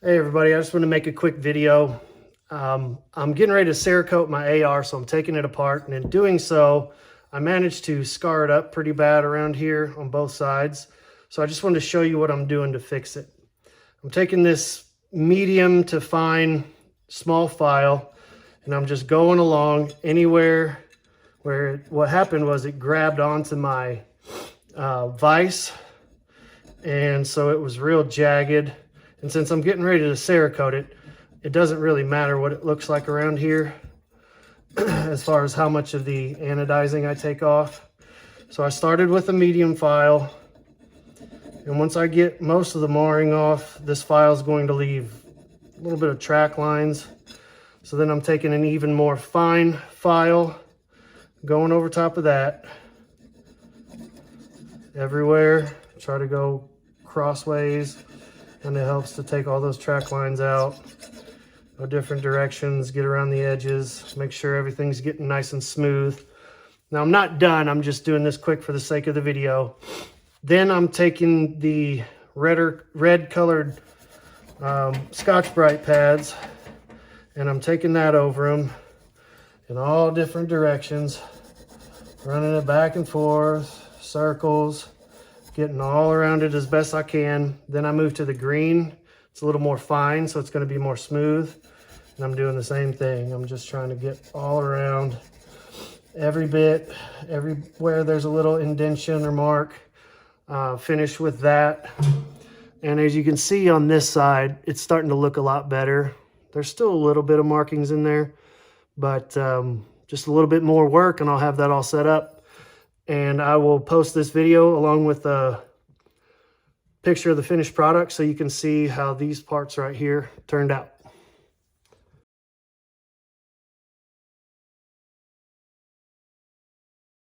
Hey everybody, I just want to make a quick video. I'm getting ready to Cerakote my AR, so I'm taking it apart, and in doing so, I managed to scar it up pretty bad around here on both sides. So I just wanted to show you what I'm doing to fix it. I'm taking this medium to fine small file, and I'm just going along anywhere where what happened was it grabbed onto my vise, and so it was real jagged. And since I'm getting ready to Cerakote it, it doesn't really matter what it looks like around here as far as how much of the anodizing I take off. So I started with a medium file, and once I get most of the marring off, this file is going to leave a little bit of track lines. So then I'm taking an even more fine file, going over top of that everywhere, try to go crossways, and it helps to take all those track lines out. Go different directions, get around the edges, make sure everything's getting nice and smooth. Now I'm not done, I'm just doing this quick for the sake of the video. Then I'm taking the red colored Scotch-Brite pads, and I'm taking that over them in all different directions, running it back and forth, circles, getting all around it as best I can. Then I move to the green. It's a little more fine, so it's going to be more smooth. And I'm doing the same thing. I'm just trying to get all around every bit, everywhere there's a little indentation or mark. Finish with that. And as you can see on this side, it's starting to look a lot better. There's still a little bit of markings in there, but just a little bit more work and I'll have that all set up. And I will post this video along with a picture of the finished product so you can see how these parts right here turned out.